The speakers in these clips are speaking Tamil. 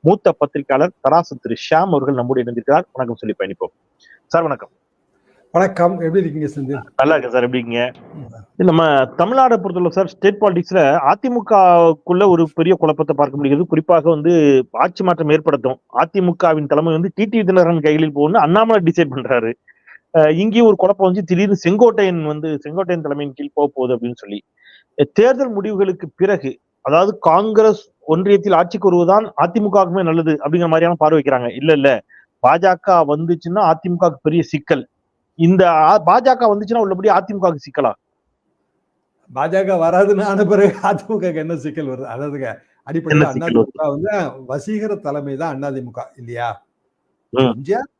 மூத்த பத்திரிகையாளர் தராசு திரு ஷியாம் அவர்கள் நம்முடைய இணைந்திருக்கிறார். வணக்கம் சொல்லி பயணிப்போம். சார் வணக்கம். வணக்கம். எப்படி இருக்கீங்க செந்தில்? நல்லா இருக்கேன் சார். எப்படி இருக்கீங்க? நம்ம தமிழ்நாடை பொறுத்தவரை சார், ஸ்டேட் பாலிடிக்ஸ்ல அதிமுகக்குள்ள ஒரு பெரிய குழப்பத்தை பார்க்க முடிகிறது. குறிப்பாக ஆட்சி மாற்றம் ஏற்படுத்தும் அதிமுகவின் தலைமை டிடி தினகரன் கைகளில் போகணும்னு அண்ணாமலை டிசைட் பண்றாரு. இங்கேயும் ஒரு குழப்பம் திடீர்னு செங்கோட்டையன் தலைமையின் கீழ் போக போகுது அப்படின்னு சொல்லி தேர்தல் முடிவுகளுக்கு பிறகு, அதாவது காங்கிரஸ் ஒன்றியத்தில் ஆட்சிக்கு வருவதுதான் அதிமுகவுக்குமே நல்லது அப்படிங்கிற மாதிரியான பார்வை வைக்கிறாங்க. இல்ல பாஜக வந்துச்சுன்னா அதிமுக பெரிய சிக்கல். இந்த பாஜக வந்துச்சுன்னா உள்ளபடி அதிமுக சிக்கலா? பாஜக வராதுன்னு பிறகு அதிமுக என்ன சிக்கல் வருது? அதாவதுங்க, அடிப்படையில் அதிமுக வசீகர தலைமை தான் அதிமுக இல்லையா? எம்ஜிஆர்,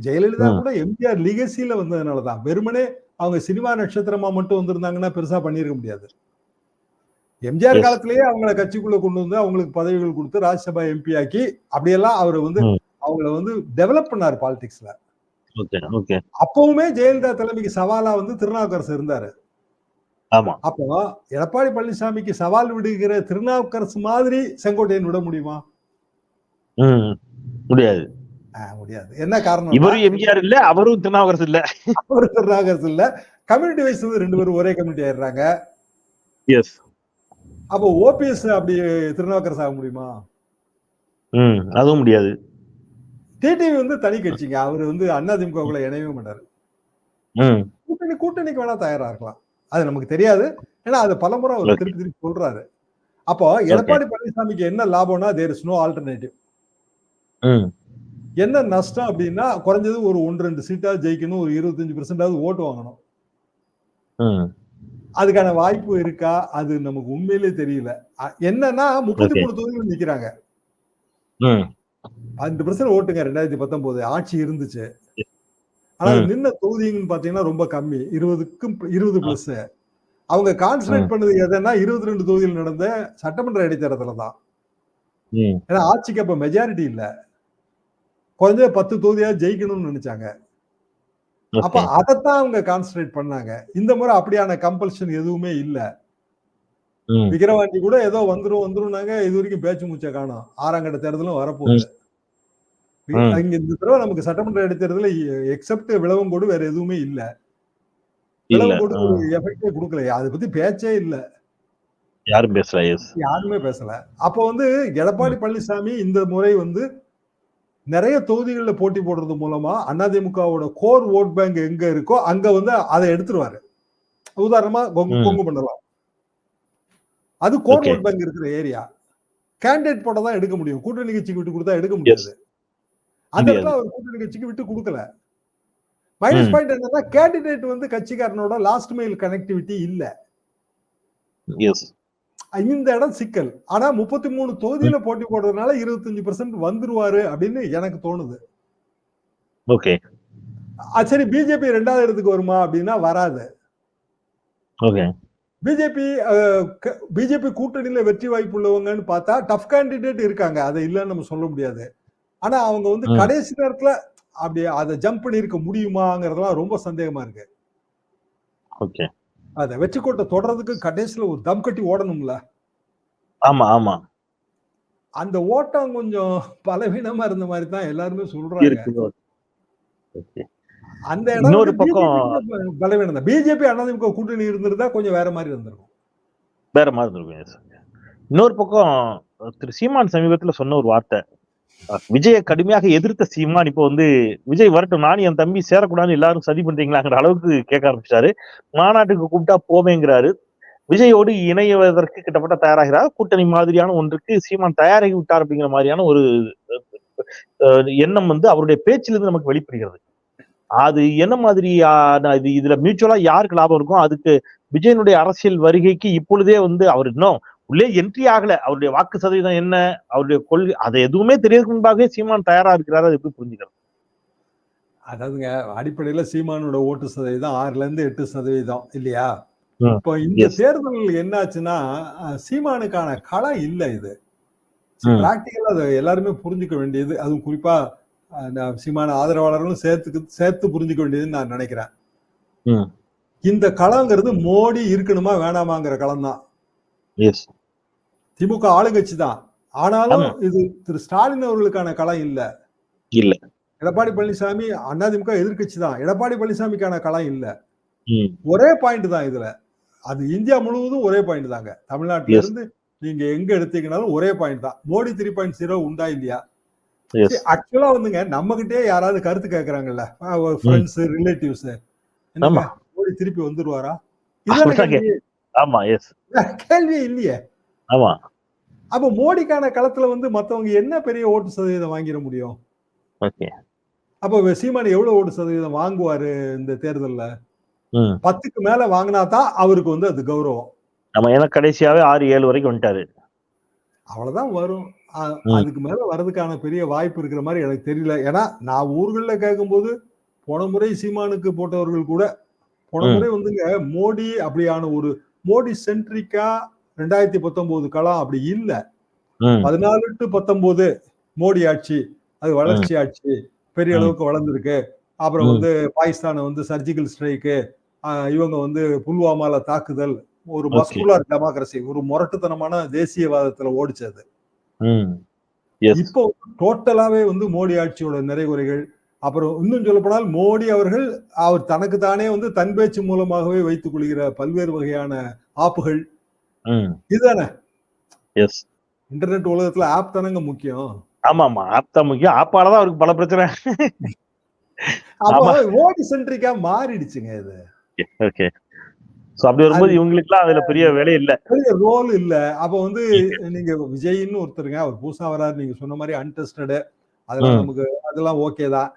ஜெயலலிதா கூட எம்ஜிஆர் லிகசியில வந்ததுனாலதான். வெறுமனே அவங்க சினிமா நட்சத்திரமா மட்டும் வந்திருந்தாங்கன்னா பெருசா பண்ணிருக்க முடியாது. எம்ஜிஆர் காலத்திலேயே அவங்கள கட்சிக்குள்ள கொண்டு வந்து அவங்களுக்கு பதவிகள் கொடுத்து ராஜ்யசபா எம்பி ஆக்கி அப்படியெல்லாம் அவர் அவங்கள டெவலப் பண்ணாரு பாலிடிக்ஸ்ல. அப்பவுமே ஜெயலலிதா தலைமைக்கு சவாலா திருநாவுக்கரசு இருந்தாரு. அப்போ எடப்பாடி பழனிசாமிக்கு சவால் விடுகிற திருநாவுக்கரசு மாதிரி செங்கோட்டையன் விட முடியுமா? முடியாது. என்ன காரணம்? இவரும் எம்ஜிஆர் இல்ல, அவரும் திருநாவுக்கரசு இல்ல. அவரும் திருநாவுக்கரசு இல்ல. கம்யூனிட்டி வைஸ் ரெண்டு பேரும் ஒரே கம்யூனிட்டி ஆயிடுறாங்க. அப்போ ஓபிஎஸ் அப்படி திருநாவுக்கரசு ஆக முடியுமா? அதுவும் முடியாது. டிடிவி தனி கட்சிங்க. அவரு அதிமுகவுக்குள்ள இணையவே மாட்டாரு. கூட்டணிக்கு வேணா தயாரா இருக்கலாம், அது நமக்கு தெரியாது. ஏன்னா அது பலமுறை அவர் திருப்பி சொல்றாரு. அப்போ எடப்பாடி பழனிசாமிக்கு என்ன லாபம்னா, தேர் இஸ் நோ ஆல்டர்னேட்டிவ். என்ன நஷ்டம் அப்படின்னா, குறைஞ்சது ஒரு 1-2 சீட்டா ஜெயிக்கணும், ஒரு 25% ஓட்டு வாங்கணும். அதுக்கான வாய்ப்பு இருக்கா? அது நமக்கு உண்மையிலே தெரியல. என்னன்னா 33 தொகுதிகள் நிக்கிறாங்க. 5% ஓட்டுங்க. 2019 ஆட்சி இருந்துச்சு. ஆனா நின்ன தொகுதின்னு பாத்தீங்கன்னா ரொம்ப கம்மி, 20+. அவங்க கான்சன்ட்ரேட் பண்ணது எதுன்னா 22 தொகுதியில் நடந்த சட்டமன்ற இடைத்தேர்தல தான். ஏன்னா ஆட்சிக்கு அப்ப மெஜாரிட்டி இல்ல, குறைஞ்ச 10 தொகுதியா ஜெயிக்கணும்னு நினைச்சாங்க. அப்ப அதைத்தான் அவங்க கான்சன்ட்ரேட் பண்ணாங்க. இந்த முறை அப்படியான கம்பல்ஷன் எதுவுமே இல்ல. விக்கிரவாண்டி கூட ஏதோ வந்துரும்னாங்க. இது வரைக்கும் பேச்சு மூச்சை காணோம். 6ஆம் கட்ட தேர்தலும் வரப்போகுது. இங்க இந்த தடவை நமக்கு சட்டமன்ற இடைத்தேர்தல எக்ஸப்ட் விளவங்கோடு வேற எதுவுமே இல்ல. விளவங்கோடு ஒரு எஃபெக்டே கொடுக்கல. அதை பத்தி பேச்சே இல்ல, யாருமே பேசல. அப்போ எடப்பாடி பழனிசாமி இந்த முறை நிறைய தொகுதிகளில் போட்டி போடுறது மூலமா அதிமுகவோட கோர் ஓட் பேங்க் எங்க இருக்கோ அங்க அதை எடுத்துருவாரு. உதாரணமா கொங்கு பண்ணலாம், அது கோர் ஓட் பேங்க் இருக்கிற ஏரியா. கேண்டிடேட் போட தான் எடுக்க முடியும், கூட்டணி கட்சிக்கு விட்டு கொடுத்தா எடுக்க முடியாது. அந்த இடத்துல அவர் கூட்டணி கட்சிக்கு விட்டு கொடுக்கல. மைனஸ் பாயிண்ட் என்னன்னா, கேண்டிடேட் கட்சிக்காரனோட லாஸ்ட் மைல் கனெக்டிவிட்டி இல்ல. இந்த இடம் சிக்கல். ஆனா 33 தொகுதியில போட்டி போடுறதுனால 25% வந்துருவாரு அப்படின்னு எனக்கு தோணுது. சரி, பிஜேபி 2வது இடத்துக்கு வருமா அப்படின்னா வராது. பிஜேபி கூட்டணியில வெற்றி வாய்ப்பு உள்ளவங்கன்னு பார்த்தா டஃப் கேண்டிடேட் இருக்காங்க, அதை இல்லன்னு நம்ம சொல்ல முடியாது. ஆனா அவங்க கடைசி நேரத்துல அப்படி அதை ஜம்ப் பண்ணி இருக்க முடியுமாங்கிறதுலாம் ரொம்ப சந்தேகமா இருக்கு. அத வெற்றி கோட்டை தொடர்றதுக்கு கடைசியில ஒரு தம் கட்டி ஓடணும்ல. அந்த ஓட்டம் கொஞ்சம் பலவீனமா இருந்த மாதிரி தான் எல்லாருமே சொல்றாங்க. அந்த இடம் பலவீனம் தான். பிஜேபி அதிமுக கூட்டணி இருந்திருந்தா கொஞ்சம் வேற மாதிரி இருந்திருக்கும். இன்னொரு பக்கம் திரு சீமான் சமீபத்துல சொன்ன ஒரு வார்த்தை, விஜய கடுமையாக எதிர்த்த சீமான் இப்போ விஜய் வரட்டும், நானும் என் தம்பி சேரக்கூடாதுன்னு எல்லாரும் சதி பண்றீங்களாங்கிற அளவுக்கு கேட்க ஆரம்பிச்சாரு. மாநாட்டுக்கு கூப்பிட்டா போவேங்கிறாரு. விஜயோடு இணைவதற்கு கிட்டத்தட்ட தயாராகிறார். கூட்டணி மாதிரியான ஒன்றுக்கு சீமான் தயாராகி விட்டார் அப்படிங்கிற மாதிரியான ஒரு எண்ணம் அவருடைய பேச்சிலிருந்து நமக்கு வெளிப்படுகிறது. அது என்ன மாதிரி இதுல மியூச்சுவலா யாருக்கு லாபம் இருக்கும்? அதுக்கு விஜயனுடைய அரசியல் வருகைக்கு இப்பொழுதே அவர் இன்னும் உள்ளே என்ட்ரி ஆகல, அவருடைய வாக்கு சதவீதம் என்ன, அவருடைய கொள்கை, அதை எதுவுமே தெரியறதுக்கு முன்பாகவே சீமான் தயாரா இருக்கிறாரு. அது எப்படி புரிஞ்சுக்கிறது? அதாவதுங்க, அடிப்படையில சீமானோட ஓட்டு சதவீதம் 6-8% இல்லையா? இப்போ இந்த தேர்தல் என்னாச்சுன்னா, சீமானுக்கான களம் இல்ல. இது பிராக்டிக்கலா அதை எல்லாருமே புரிஞ்சுக்க வேண்டியது, அதுவும் குறிப்பா சீமான ஆதரவாளர்களும் சேர்த்து புரிஞ்சுக்க வேண்டியதுன்னு நான் நினைக்கிறேன். இந்த களங்கிறது மோடி இருக்கணுமா வேணாமாங்கிற களம் தான். திமுக ஆளுங்கட்சி தான், ஆனாலும் இது திரு ஸ்டாலின் அவர்களுக்கான களம் இல்ல. எடப்பாடி பழனிசாமி அதிமுக எதிர்க்கட்சி தான். எடப்பாடி பழனிசாமிக்கான களம் இல்ல. ஒரே பாயிண்ட் தான் இதுல. அது இந்தியா முழுவதும் ஒரே பாயிண்ட் தாங்க. தமிழ்நாட்டில இருந்து நீங்க எங்க எடுத்தீங்கனாலும் ஒரே பாயிண்ட் தான். மோடி 3.0 உண்டா இல்லையா? ஆக்சுவலா வந்துங்க நம்ம கிட்டே யாராவது கருத்து கேட்கறாங்கல்ல, ஃப்ரெண்ட்ஸ், ரிலேட்டிவ்ஸ், மோடி திருப்பி வந்துருவாரா? கேள்வியே இல்லையே. அப்ப மோடிக்கான களத்துல வந்து மத்தவங்க என்ன பெரிய ஓட்டு சதவீதம் வாங்கிட முடியும்? அப்ப சீமான் எவ்வளவு ஓட்டு சதவீதம் வாங்குவாரு இந்த தேர்தல்ல? 10க்கு மேல வாங்கினா தான் அவருக்கு வந்து அது கௌரவம். கடைசியாவே 6-7 வரைக்கும் வந்துட்டாரு. அவ்வளவுதான் வரும். அதுக்கு மேல வர்றதுக்கான பெரிய வாய்ப்பு இருக்கிற மாதிரி எனக்கு தெரியல. ஏன்னா நான் ஊர்கள்ல கேட்கும்போது போன முறை சீமானுக்கு போட்டவர்கள் கூட போன முறை வந்துங்க மோடி அப்படியான ஒரு மோடி சென்ட்ரிக்கா 2019 களம் அப்படி இல்ல. 14 to 19 மோடி ஆட்சி, அது வளர்ச்சி ஆட்சி, பெரிய அளவுக்கு வளர்ந்துருக்கு. அப்புறம் வந்து பாகிஸ்தானை வந்து சர்ஜிக்கல் ஸ்ட்ரைக்கு, இவங்க வந்து புல்வாமால தாக்குதல், ஒரு மஸ்குலர் டெமோக்ரசி, ஒரு முரட்டுத்தனமான தேசியவாதத்துல ஓடிச்சது. இப்போ டோட்டலாவே வந்து மோடி ஆட்சியோட நிறைகுறைகள், அப்புறம் இன்னும் சொல்ல போனால் மோடி அவர்கள் அவர் தனக்கு தானே வந்து தன் பேச்சு மூலமாகவே வைத்துக் கொள்கிற பல்வேறு வகையான ஆப்புகள் இதுதானே. இன்டர்நெட் உலகத்துல ஆப் தானங்க முக்கியம். ஆமா ஆப் தான் முக்கியம். ஆப்பாலதான் அவருக்கு பல பிரச்சனை. மோடி சென்ட்ரிக்கா மாறிடுச்சுங்க இது. அப்படி வரும்போது இவங்களுக்குலாம் அதுல பெரிய வேலை இல்ல, பெரிய ரோல் இல்ல. அப்ப வந்து நீங்க விஜய்னு ஒருத்தருங்க, அவர் புதுசா வராரு, நீங்க சொன்ன மாதிரி அன்டெஸ்டட், அதெல்லாம் நமக்கு அதெல்லாம் ஓகே தான்.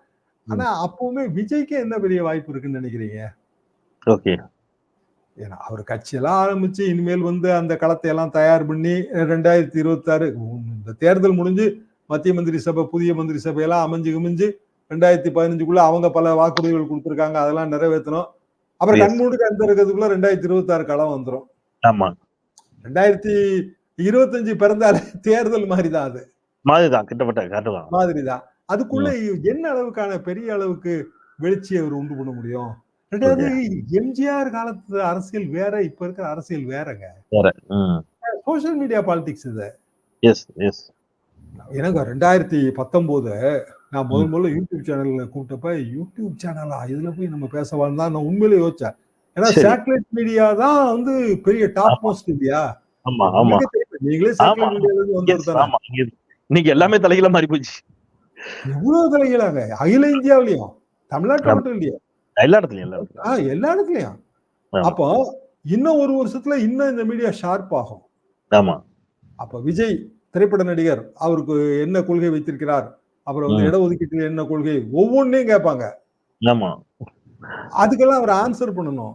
ஆனா அப்பவுமே விஜய்க்கு என்ன பெரிய வாய்ப்பு இருக்குன்னு நினைக்கிறீங்க? ஏன்னா அவர் கட்சியெல்லாம் ஆரம்பிச்சு இனிமேல் வந்து அந்த களத்தை எல்லாம் தயார் பண்ணி 2026 இந்த தேர்தல் முடிஞ்சு மத்திய மந்திரி சபை, புதிய மந்திரி சபை எல்லாம் அமைஞ்சு 2015க்குள்ள அவங்க பல வாக்குறுதிகள் கொடுத்திருக்காங்க, அதெல்லாம் நிறைவேற்றணும். அப்புறம் கண்மூடி கண் திறக்கிறதுக்குள்ள 2026 களம் வந்துடும். 2025 பிறந்தாலே தேர்தல் மாதிரிதான், அது மாதிரிதான். அதுக்குள்ள என்ன அளவுக்கான பெரிய அளவுக்கு வெளிச்சியை அவர் உண்டு பண்ண முடியும்? ரெண்டாவது, எம்ஜிஆர் காலத்து அரசியல் வேற, இப்ப இருக்கிற அரசியல் வேறங்க. சோசியல் மீடியா பாலிடிக்ஸ் இது. எனக்கு 2019 நான் முதல்ல யூடியூப் சேனல்ல கூப்பிட்டப்ப, யூடியூப் சேனலா இதுல போய் நம்ம பேசவான்னு தான் நான் உண்மையிலே யோசிச்சேன். ஏன்னா சேட்டலைட் மீடியா தான் வந்து பெரிய டாப் மோஸ்ட் இல்லையா? நீங்களே சேட்டலைட் மீடியால இருந்து வந்தது. இன்னைக்கு எல்லாமே தலைகீழா மாறி போச்சு. எவ்வளவு தலைகீழாங்க, அகில இந்தியாவிலையும், தமிழ்நாட்டுல மட்டும் இல்லையா, எல்லா இடத்துலயும். அப்போ இன்னும் ஒரு வருஷத்துல இன்னும் இந்த மீடியா ஷார்ப் ஆகும். அப்ப விஜய் திரைப்பட நடிகர், அவருக்கு என்ன கொள்கை வைத்திருக்கிறார், அப்புறம் வந்து இடஒதுக்கீட்டு என்ன கொள்கை, ஒவ்வொன்றையும் கேட்பாங்க. அதுக்கெல்லாம் அவர் ஆன்சர் பண்ணணும்.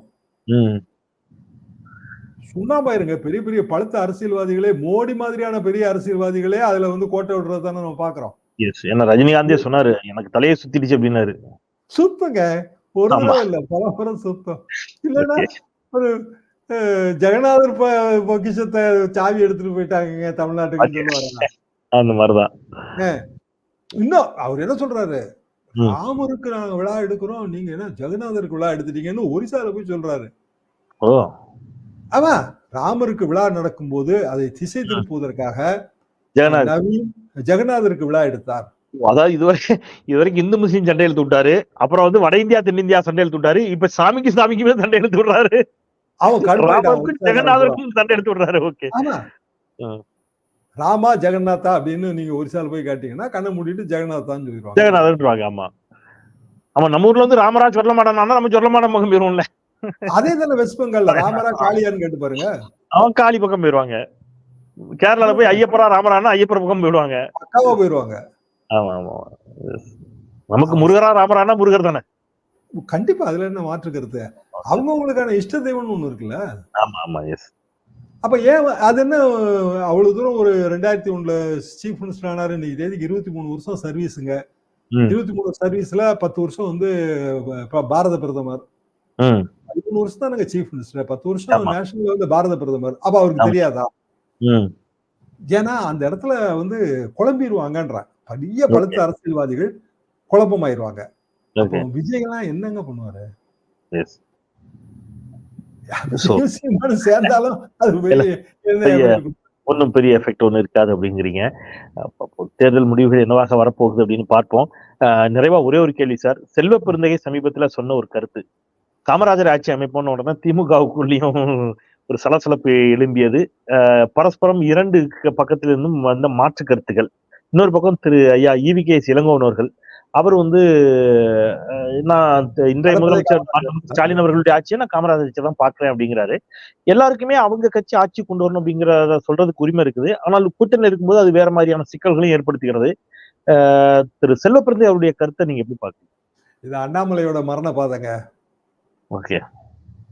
சுண்ணாம்பாயிருங்க பெரிய பெரிய பழுத்த அரசியல்வாதிகளே, மோடி மாதிரியான பெரிய அரசியல்வாதிகளே அதுல வந்து கோட்டை விடுறது தானே நம்ம பாக்குறோம். ரஜினிகாந்தே சொன்னாரு, எனக்கு தலையை சுத்திடுச்சு அப்படின்னாரு. சுத்தங்க, ஒரு தடவை இல்ல, பல முறை சுத்தம். இல்லன்னா ஒரு ஜெகநாதர் பொக்கிஷத்தை சாவி எடுத்துட்டு போயிட்டாங்க தமிழ்நாட்டுக்கு சொல்லுவாங்க. அந்த மாதிரிதான். இன்னும் அவர் என்ன சொல்றாரு, ராமருக்கு நாங்க விழா எடுக்கிறோம், நீங்க என்ன ஜெகநாதருக்கு விழா எடுத்துட்டீங்கன்னு ஒரிசால போய் சொல்றாரு. ஆமா, ராமருக்கு விழா நடக்கும் போது அதை திசை திருப்புவதற்காக நவீன் ஜெகநாதருக்கு விழா எடுத்தார். அதாவது இதுவரைக்கும் இந்து முஸ்லீம் சண்டை எழுத்து விட்டாரு, அப்புறம் வந்து வட இந்தியா தென்னிந்தியா சண்டை எழுத்து விட்டாரு, இப்ப சாமிக்குமே சண்டை எழுத்து விடுறாரு, ஜெகநாதருக்கும் சண்டை எடுத்து விடுறாரு. ஓகே, ராமா ஜெகநாதா அப்படின்னு நீங்க ஒரிசால போய் காட்டீங்கன்னா கண்ணை மூடிட்டு ஜெகநாதான்னு சொல்லிடுவாங்க, ஜெகநாதன். ஆமா ஆமா, நம்ம ஊர்ல வந்து ராமராஜ் சொல்ல மாட்டானா, நம்ம சொல்ல மாட்டோம் பக்கம் போயிருவோம்ல. அதே தானே வெஸ்ட் பெங்கால்ல ராமரா காளியான்னு கேட்டு பாருங்க, அவன் காளி பக்கம் போயிருவாங்க. கேரளால போய் ஐயப்பரா ராமரானா ஐயப்பர் பக்கம் போயிடுவாங்க, பக்காவா போயிருவாங்க. ஆமா ஆமா, நமக்கு முருகரா ராமரானா முருகர் தானே. கண்டிப்பா, அதுல என்ன மாற்று கருத்து? அவங்களுக்கான இஷ்ட தெய்வம்னு ஒண்ணு இருக்குல்ல. ஆமா ஆமா, எஸ். அப்ப ஏன் அது என்ன அவ்வளவு தூரம் ஒரு 2001 சீஃப் மினிஸ்டர் ஆனாரு, இன்னைக்கு தேதிக்கு 23 வருஷம் சர்வீஸுங்க. 23 சர்வீஸ்ல 10 வருஷம் வந்து பாரத பிரதமர், 13 வருஷம் தானுங்க சீஃப் மினிஸ்டர், 10 வருஷம் நேஷனல் வந்து பாரத பிரதமர். அப்ப அவருக்கு தெரியாதா? ஏன்னா அந்த இடத்துல வந்து குழம்பிடுவாங்கன்ற பெரிய பழுத்த அரசியல்வாதிகள் குழப்பமாயிருவாங்க. அப்போ விஜய் எல்லாம் என்னங்க பண்ணுவாரு? சேர்ந்தாலும் அது ஒன்றும் பெரிய எஃபெக்ட் ஒன்றும் இருக்காது அப்படிங்கிறீங்க. தேர்தல் முடிவுகள் என்னவாக வரப்போகுது அப்படின்னு பார்ப்போம். நிறைவா ஒரே ஒரு கேள்வி சார். செல்வ பெருந்தகை சமீபத்துல சொன்ன ஒரு கருத்து, காமராஜர் ஆட்சி அமைப்போன்னு உடனே திமுகவுக்குள்ளேயும் ஒரு சலசலப்பு எழும்பியது. பரஸ்பரம் இரண்டு பக்கத்திலிருந்தும் வந்த மாற்று கருத்துக்கள். இன்னொரு பக்கம் திரு ஐயா EVKS இளங்கோவன் அவர்கள், அவர் நான் இன்றைய முதலமைச்சர் ஸ்டாலின் அவர்களுடைய ஆட்சியை நான் காமராஜர் ஆட்சியை தான் பாக்குறேன் அப்படிங்கிறாரு. எல்லாருக்குமே அவங்க கட்சி ஆட்சி கொண்டு வரணும் அப்படிங்கிறத சொல்றதுக்கு உரிமை இருக்குது. ஆனால் கூட்டணி இருக்கும்போது அது வேற மாதிரியான சிக்கல்களையும் ஏற்படுத்துகிறது. திரு செல்வ பெருந்தகை அவருடைய கருத்தை நீங்க எப்படி பாக்குறீங்க? இது அண்ணாமலையோட மரண பாதைங்க. ஓகே,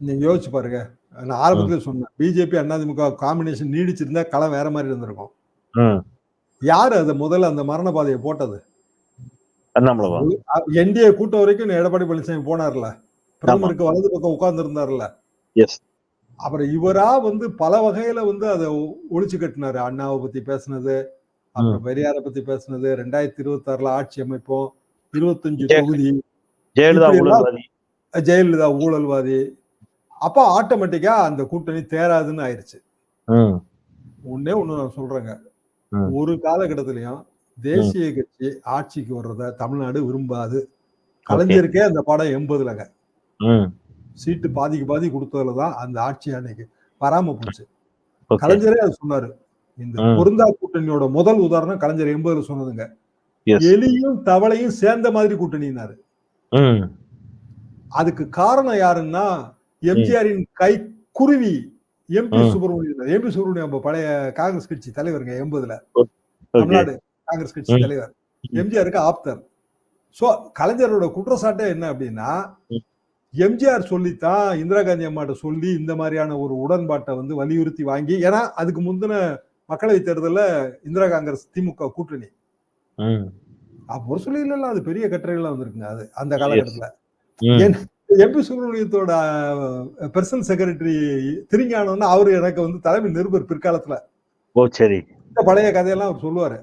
நீங்க யோசிச்சு பாருங்க. நான் ஆரம்பத்துல சொன்னேன், பிஜேபி அதிமுக காம்பினேஷன் நீடிச்சிருந்தா களம் வேற மாதிரி இருந்திருக்கும். யாரு அது முதல்ல அந்த மரண பாதையை போட்டது? அண்ணாமலை. என்டிஏ கூட்டம் வரைக்கும் எடப்பாடி பழனிசாமி போனார்ல, பிரதமருக்கு வலது பக்கம் உட்கார்ந்து இருந்தார்ல. அப்புறம் இவரா பல வகையில அதை ஒழிச்சு கட்டினாரு. அண்ணாவை பத்தி பேசினது, அப்புறம் பெரியாரை பத்தி பேசினது, 2026 ஆட்சி அமைப்போம், 25 தொகுதி, ஜெயலலிதா ஊழல்வாதி. அப்ப ஆட்டோமேட்டிக்கா அந்த கூட்டணி தேராதுன்னு ஆயிருச்சு. ஒண்ணே ஒண்ணு நான் சொல்றேங்க, ஒரு காலகட்டத்திலயும் தேசிய கட்சி ஆட்சிக்கு வர்றத தமிழ்நாடு விரும்பாது. கலைஞருக்கே அந்த படம் 80லங்க சீட்டு பாதிக்கு பாதி கொடுத்ததுலதான் அந்த ஆட்சி அன்னைக்கு வராம போச்சு. கலைஞரே அது சொன்னாரு. இந்த பொருந்தா கூட்டணியோட முதல் உதாரணம் கலைஞர் 80ல சொன்னதுங்க. எலியும் தவளையும் சேர்ந்த மாதிரி கூட்டணினாரு. அதுக்கு காரணம் யாருன்னா எம்ஜிஆரின் கை குருவி MP சுப்பிரமணியன். MP சுப்பிரமணியம் பழைய காங்கிரஸ் கட்சி தலைவருங்க. 80ல தமிழ்நாடு காங்கிரஸ் கட்சி தலைவர், எம்ஜிஆருக்கு ஆப்தர். சோ கலைஞரோட குற்றச்சாட்டே என்ன அப்படின்னா, எம்ஜிஆர் சொல்லித்தான் இந்திரா காந்தி அம்மாட்ட சொல்லி இந்த மாதிரியான ஒரு உடன்பாட்டை வலியுறுத்தி வாங்கி, ஏன்னா அதுக்கு முந்தின மக்களவை தேர்தல இந்திரா காங்கிரஸ் திமுக கூட்டணி ஒரு சொல்லில அது பெரிய கட்டுரைகள்லாம் வந்திருக்குங்க. அது அந்த காலகட்டத்துல MP சுப்பிரமணியத்தோட பர்சனல் செக்ரட்டரி திருஞானம்னா அவரு எனக்கு தலைமை நிருபர் பிற்காலத்துல. சரி, இந்த பழைய கதையெல்லாம் அவர் சொல்லுவாரு.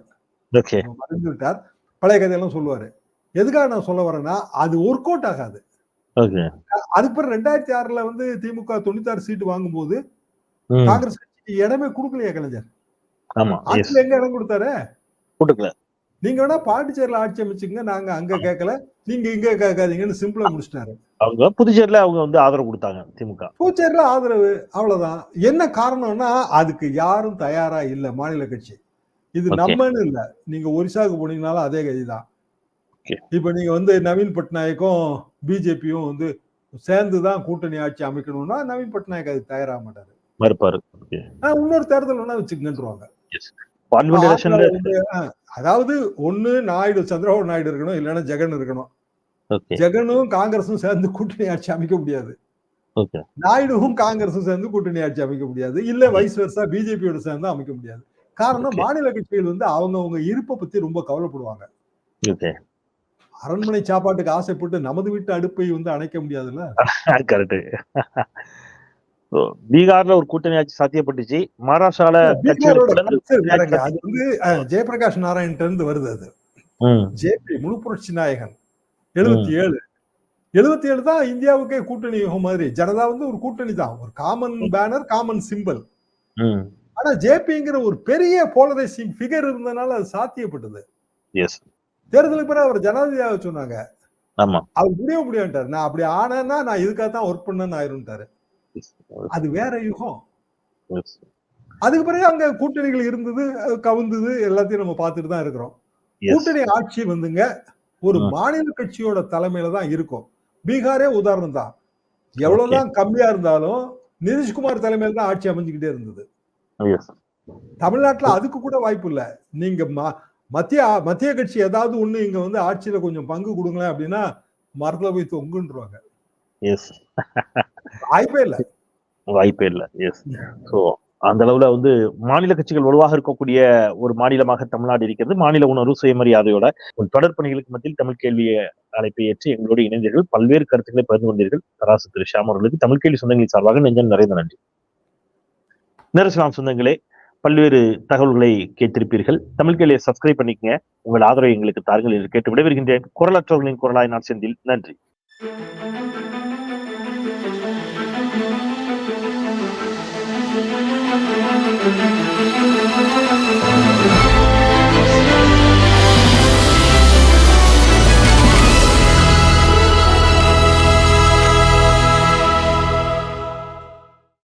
மறைந்து விட்டார். பழைய கதையெல்லாம் சொல்லுவாரு. எதுக்காக நான் சொல்ல வரேன்னா, அது ஒர்க் அவுட் ஆகாது. அதுக்கு பிறகு 2006ல திமுக 96 சீட்டு வாங்கும் போது காங்கிரஸ் கட்சிக்கு இடமே கொடுக்கலையா கலைஞர்? ஆட்சியில எங்க இடம் கொடுத்தாரு? நீங்க வேணா பாண்டிச்சேரியில ஆட்சி அமைச்சுங்க, நாங்க அங்க கேட்கல, நீங்க இங்க கேட்காதீங்கன்னு சிம்பிளா முடிச்சிட்டாரு. புதுச்சேரியில அவங்க ஆதரவு கொடுத்தாங்க திமுக. புதுச்சேரியில ஆதரவு, அவ்வளவுதான். என்ன காரணம்னா அதுக்கு யாரும் தயாரா இல்ல மாநில கட்சி. இது நம்மன்னு இல்ல, நீங்க ஒரிசாவுக்கு போனீங்கனாலும் அதே கதிதான். இப்ப நீங்க நவீன் பட்நாயக்கும் பிஜேபியும் சேர்ந்துதான் கூட்டணி ஆட்சி அமைக்கணும்னா நவீன் பட்நாயக் அது தயாராக மாட்டாரு, மறுப்பாரு. இன்னொரு தேர்தல் வேணா வச்சுக்கன்றுவாங்க. அதாவது ஒண்ணு நாயுடு, சந்திரபாபு நாயுடு இருக்கணும், இல்லைன்னா ஜெகன் இருக்கணும். ஜெகனும் காங்கிரஸும் சேர்ந்து கூட்டணி ஆட்சி அமைக்க முடியாது. நாயுடுவும் காங்கிரஸும் சேர்ந்து கூட்டணி ஆட்சி அமைக்க முடியாது. இல்ல வைஸ் வெர்சா பிஜேபியோட சேர்ந்து அமைக்க முடியாது. காரணம் மாநில கட்சிகள் அவங்க இருப்பை பத்தி ரொம்ப கவலைப்படுவாங்க. அரண்மனை சாப்பாட்டுக்கு ஆசைப்பட்டு நமது வீட்டு அடுப்பை அணைக்க முடியாதுல்ல. பீகார்ல ஒரு கூட்டணி ஆட்சி சாத்தியப்பட்டுச்சு. மகாராஷ்டிரால ஜெயபிரகாஷ் நாராயண் இருந்து வருது. அது ஜேபி முழு புரட்சி நாயகன் 77 தான் இந்தியாவுக்கே கூட்டணி யுகம் மாதிரி. ஜனதா ஒரு கூட்டணி தான், ஒரு காமன் பேனர், காமன் சிம்பிள். ஆனா ஜேபிங்கிற ஒரு பெரிய போலரைசிங் ஃபிகர் இருந்ததுனால அது சாத்தியப்பட்டது. தேர்தலுக்கு பிறகு அவர் ஜனாதிபதியாக சொன்னாங்க. அவர் முடியாட்டாரு. நான் அப்படி ஆனேன்னா நான் இதுக்காக தான் ஒர்க் பண்ணேன்னு ஆயிருந்தாரு. அது வேற யுகம். அதுக்கு பிறகு அங்க கூட்டணிகள் இருந்தது, கவுந்தது, எல்லாத்தையும் நம்ம பார்த்துட்டு தான் இருக்கிறோம். கூட்டணி ஆட்சி ஒரு மாநில கட்சியோட தலைமையில தான் இருக்கும். பீகாரே உதாரணம் தான். எவ்வளவுதான் கம்மியா இருந்தாலும் நிதிஷ்குமார் தலைமையில தான் ஆட்சி அமைஞ்சுக்கிட்டே இருந்தது. தமிழ்நாட்டுல அதுக்கு கூட வாய்ப்பு இல்ல. நீங்க மத்திய கட்சி ஏதாவது ஒண்ணு இங்க ஆட்சியில கொஞ்சம் பங்கு கொடுங்களேன் அப்படின்னா மரத்துல போய் தொங்குன்றாங்க. வாய்ப்பே இல்ல. அந்த அளவுல மாநில கட்சிகள் வலுவாக இருக்கக்கூடிய ஒரு மாநிலமாக தமிழ்நாடு இருக்கிறது. மாநில உணர்வு, சுயமரியாதையோட தொடர் பணிகளுக்கு மத்தியில் தமிழ் கேள்வி அழைப்பை ஏற்று எங்களோடு இணைந்தீர்கள். பல்வேறு கருத்துக்களை பகிர்ந்து கொண்டீர்கள். தராசு திரு ஷியாம் அவர்களுக்கு தமிழ் கேள்வி சொந்தங்களின் சார்பாக நெஞ்சம் நிறைந்த நன்றி. நேரஸ்லாம் சொந்தங்களே, பல்வேறு தகவல்களை கேட்டிருப்பீர்கள். தமிழ் கேள்வியை சப்ஸ்கிரைப் பண்ணிக்கங்க. உங்கள் ஆதரவை எங்களுக்கு தாருங்கள் என்று கேட்டு விடைபெறுகின்றேன். குரலற்றவர்களின் குரலாய் நான் செந்தில். நன்றி.